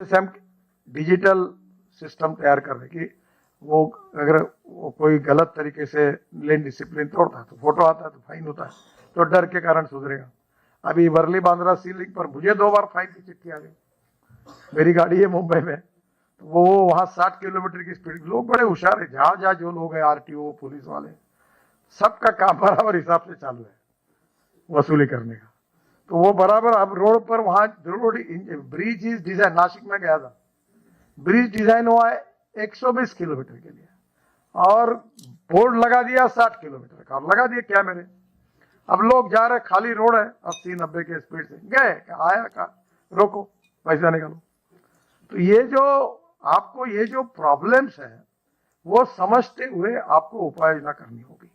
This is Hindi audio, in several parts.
जैसे हम डिजिटल सिस्टम तैयार कर रहे कि वो अगर वो कोई गलत तरीके से लेन डिसिप्लिन तोड़ता है तो फोटो आता है तो फाइन होता है, तो डर के कारण सुधरेगा। अभी वर्ली बांद्रा सी लिंक पर मुझे 2 बार फाइन की चिट्ठी आ गई। मेरी गाड़ी है मुंबई में, तो वो वहां 60 किलोमीटर की स्पीड। लोग बड़े होशियार है, जहां जहां जो लोग हैं, आरटीओ पुलिस वाले, सबका काम बराबर हिसाब से चालू है वसूली करने का। तो वो बराबर अब रोड पर वहां road bridge is design, Nashik में गया था, ब्रिज डिजाइन हुआ है 120 किलोमीटर के लिए और बोर्ड लगा दिया 60 किलोमीटर का, लगा दिए कैमरे। अब लोग जा रहे, खाली रोड है, 80-90 के स्पीड से गए, आया का रोको पैसा निकालो। तो ये जो आपको ये जो प्रॉब्लम्स है वो समझते हुए आपको उपाय योजना करनी होगी।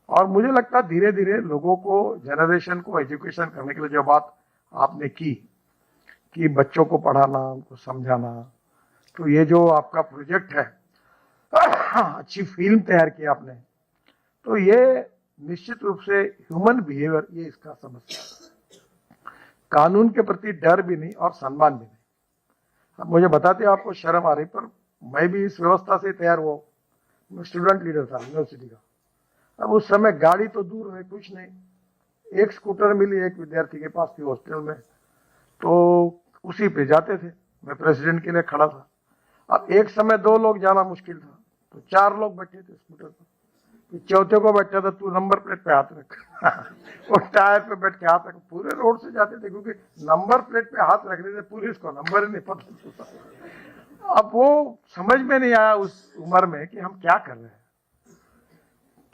और मुझे लगता है धीरे धीरे लोगों को, जनरेशन को एजुकेशन करने के लिए जो बात आपने की कि बच्चों को पढ़ाना, उनको समझाना, तो ये जो आपका प्रोजेक्ट है, अच्छी फिल्म तैयार की आपने, तो ये निश्चित रूप से ह्यूमन बिहेवियर, ये इसका समस्या है। कानून के प्रति डर भी नहीं और सम्मान भी नहीं। अब मुझे बताते आपको शर्म आ रही, पर मैं भी इस व्यवस्था से तैयार हुआ। मैं स्टूडेंट लीडर था यूनिवर्सिटी का। अब उस समय गाड़ी तो दूर है, कुछ नहीं, एक स्कूटर मिली एक विद्यार्थी के पास थी हॉस्टल में, तो उसी पे जाते थे। मैं प्रेसिडेंट के लिए खड़ा था। अब एक समय 2 लोग जाना मुश्किल था, तो 4 लोग बैठे थे स्कूटर पर। चौथे को बैठा था, तू नंबर प्लेट पे हाथ रख। वो टायर पे बैठ के हाथ रख, पूरे रोड से जाते थे, क्योंकि नंबर प्लेट पे हाथ रखने से पुलिस को नंबर ही नहीं पता चलता। अब वो समझ में नहीं आया उस उम्र में कि हम क्या कर रहे हैं,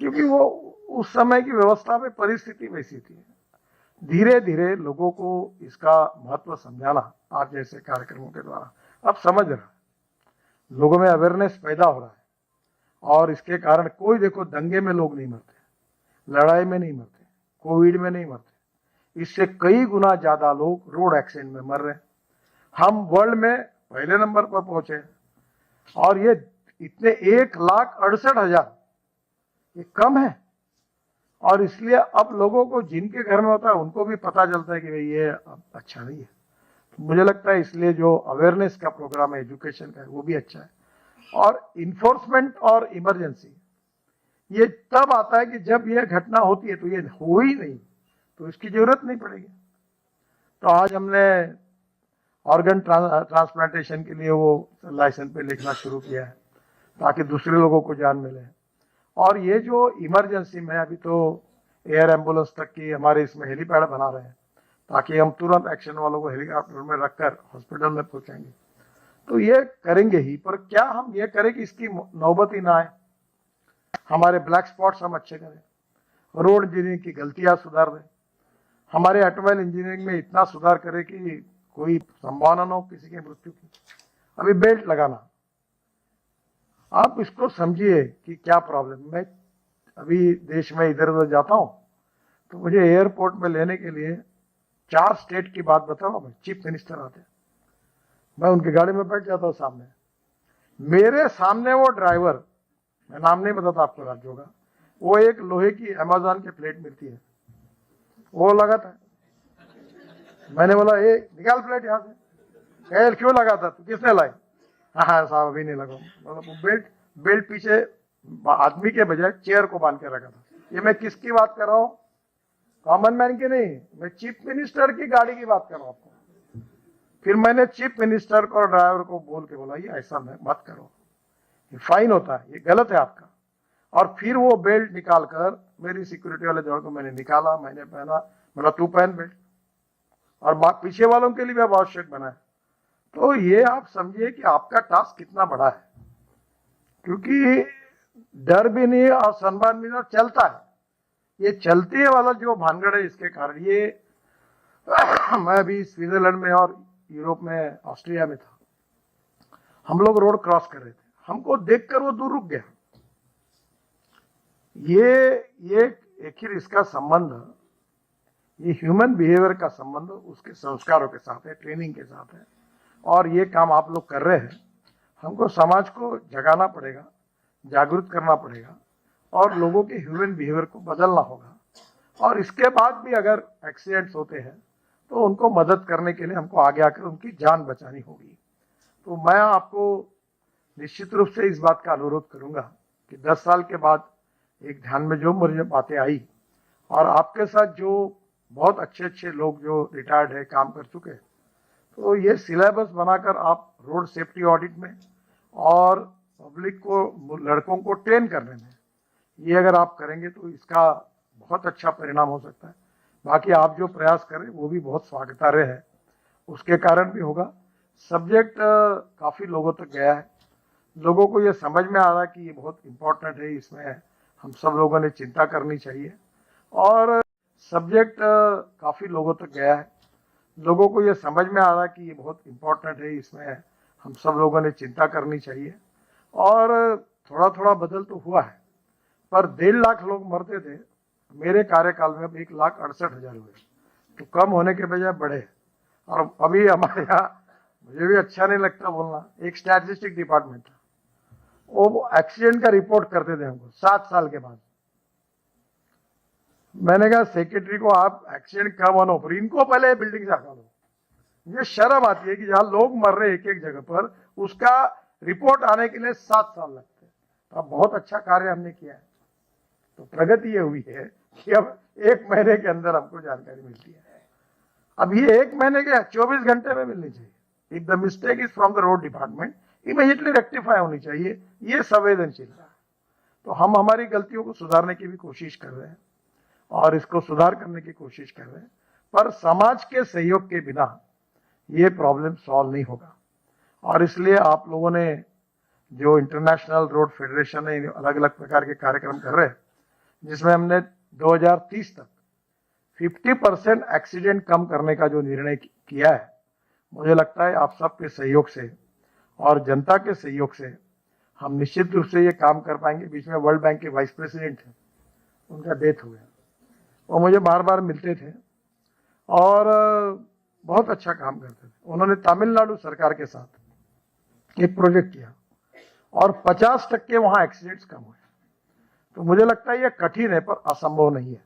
क्योंकि वो उस समय की व्यवस्था में परिस्थिति वैसी थी। धीरे धीरे लोगों को इसका महत्व समझाना आप जैसे कार्यक्रमों के द्वारा अब समझ रहा है, लोगों में अवेयरनेस पैदा हो रहा है। और इसके कारण कोई, देखो, दंगे में लोग नहीं मरते, लड़ाई में नहीं मरते, कोविड में नहीं मरते, इससे कई गुना ज्यादा लोग रोड एक्सीडेंट में मर रहे हैं। हम वर्ल्ड में पहले नंबर पर पहुंचे, और ये इतने 1,68,000, ये कम है। और इसलिए अब लोगों को, जिनके घर में होता है, उनको भी पता चलता है कि भाई ये अच्छा नहीं है। तो मुझे लगता है इसलिए जो अवेयरनेस का प्रोग्राम है, एजुकेशन का है, वो भी अच्छा है। और इन्फोर्समेंट और इमरजेंसी, ये तब आता है कि जब ये घटना होती है, तो ये हो ही नहीं, तो इसकी जरूरत नहीं पड़ेगी। तो आज हमने ऑर्गन ट्रांसप्लांटेशन के लिए वो लाइसेंस पे लिखना शुरू किया है, ताकि दूसरे लोगों को जान मिले। और ये जो इमरजेंसी में, अभी तो एयर एम्बुलेंस तक की हमारे इसमें हेलीपैड बना रहे हैं, ताकि हम तुरंत एक्शन वालों को हेलीकॉप्टर में रखकर हॉस्पिटल में पहुंचाएंगे। तो ये करेंगे ही, पर क्या हम ये करें कि इसकी नौबत ही ना आए। हमारे ब्लैक स्पॉट्स हम अच्छे करें, रोड इंजीनियरिंग की गलतियां सुधार दें, हमारे ऑटोमोबाइल इंजीनियरिंग में इतना सुधार करें कि कोई संभावना न हो किसी की मृत्यु की। अभी बेल्ट लगाना, आप इसको समझिए कि क्या प्रॉब्लम। मैं अभी देश में इधर उधर जाता हूं, तो मुझे एयरपोर्ट में लेने के लिए 4 स्टेट की बात बताऊं, मैं चीफ मिनिस्टर आते हैं, मैं उनकी गाड़ी में बैठ जाता हूं सामने। मेरे सामने वो ड्राइवर, मैं नाम नहीं बताता आपको राज्यों का, वो एक लोहे की अमेज़न की प्लेट मिलती है, वो लगाता है। मैंने बोला, ए निकाल प्लेट यहां से। क्यों लगाता, तो किसने लाई? हाँ साहब अभी नहीं लगा। मतलब बेल्ट पीछे आदमी के बजाय चेयर को बांध के रखा था। ये मैं किसकी बात कर रहा हूँ? कॉमन मैन की नहीं, मैं चीफ मिनिस्टर की गाड़ी की बात कर रहा हूँ आपको। फिर मैंने चीफ मिनिस्टर को और ड्राइवर को बोल के बोला, ये ऐसा मत करो, ये फाइन होता है, ये गलत है आपका। और फिर वो बेल्ट निकाल कर मेरी सिक्योरिटी वाले जोड़ को मैंने निकाला, मैंने पहना, बोला तू पहन बेल्ट, और पीछे वालों के लिए भी अब आवश्यक बनाए। तो ये आप समझिए कि आपका टास्क कितना बड़ा है, क्योंकि डर भी नहीं और सम्मान भी नहीं, और चलता है। ये चलते वाला जो भानगड़ है, इसके कारण ये मैं अभी स्विट्जरलैंड में और यूरोप में, ऑस्ट्रिया में था, हम लोग रोड क्रॉस कर रहे थे, हमको देखकर वो दूर रुक गया। ये आखिर इसका संबंध, ये ह्यूमन बिहेवियर का संबंध उसके संस्कारों के साथ है, ट्रेनिंग के साथ है। और ये काम आप लोग कर रहे हैं, हमको समाज को जगाना पड़ेगा, जागरूक करना पड़ेगा, और लोगों के ह्यूमन बिहेवियर को बदलना होगा। और इसके बाद भी अगर एक्सीडेंट्स होते हैं तो उनको मदद करने के लिए हमको आगे आकर उनकी जान बचानी होगी। तो मैं आपको निश्चित रूप से इस बात का अनुरोध करूंगा कि 10 साल के बाद एक ध्यान में जो मुझे बातें आई और आपके साथ जो बहुत अच्छे अच्छे लोग जो रिटायर्ड है, काम कर चुके हैं, तो ये सिलेबस बनाकर आप रोड सेफ्टी ऑडिट में और पब्लिक को, लड़कों को ट्रेन करने में, ये अगर आप करेंगे तो इसका बहुत अच्छा परिणाम हो सकता है। बाकी आप जो प्रयास करें वो भी बहुत स्वागतार्ह है, उसके कारण भी होगा। सब्जेक्ट काफ़ी लोगों तक गया है, लोगों को ये समझ में आ रहा है कि ये बहुत इम्पोर्टेंट है, इसमें हम सब लोगों ने चिंता करनी चाहिए। और सब्जेक्ट काफ़ी लोगों तक गया है, लोगों को ये समझ में आ रहा है कि ये बहुत इम्पोर्टेंट है, इसमें हम सब लोगों ने चिंता करनी चाहिए। और थोड़ा थोड़ा बदल तो हुआ है, पर 1.5 लाख लोग मरते थे, मेरे कार्यकाल में अब 1,68,000 हुए, तो कम होने के बजाय बढ़े। और अभी हमारे यहाँ, मुझे भी अच्छा नहीं लगता बोलना, एक स्टैटिस्टिक डिपार्टमेंट था, वो एक्सीडेंट का रिपोर्ट करते थे हमको 7 साल के बाद। मैंने कहा सेक्रेटरी को, आप एक्सीडेंट कम होना पर इनको पहले बिल्डिंग से हटा दो। ये शर्म आती है कि जहां लोग मर रहे एक एक जगह पर, उसका रिपोर्ट आने के लिए 7 साल लगते हैं। तो अब बहुत अच्छा कार्य हमने किया है। तो प्रगति ये हुई है कि अब 1 महीने के अंदर हमको जानकारी मिलती है। अब ये 1 महीने के 24 घंटे में मिलनी चाहिए। If the mistake is from the road department, immediately rectify होनी चाहिए। ये संवेदनशीलता है। तो हम हमारी गलतियों को सुधारने की भी कोशिश कर रहे हैं और इसको सुधार करने की कोशिश कर रहे हैं, पर समाज के सहयोग के बिना ये प्रॉब्लम सॉल्व नहीं होगा। और इसलिए आप लोगों ने जो इंटरनेशनल रोड फेडरेशन है, अलग अलग प्रकार के कार्यक्रम कर रहे हैं, जिसमें हमने 2030 तक 50% एक्सीडेंट कम करने का जो निर्णय किया है, मुझे लगता है आप सबके सहयोग से और जनता के सहयोग से हम निश्चित रूप से ये काम कर पाएंगे। बीच में वर्ल्ड बैंक के वाइस प्रेसिडेंट हैं, उनका डेथ हो गया, वो मुझे बार बार मिलते थे और बहुत अच्छा काम करते थे। उन्होंने तमिलनाडु सरकार के साथ एक प्रोजेक्ट किया और 50% वहां एक्सीडेंट्स कम हुए। तो मुझे लगता है ये कठिन है पर असंभव नहीं है।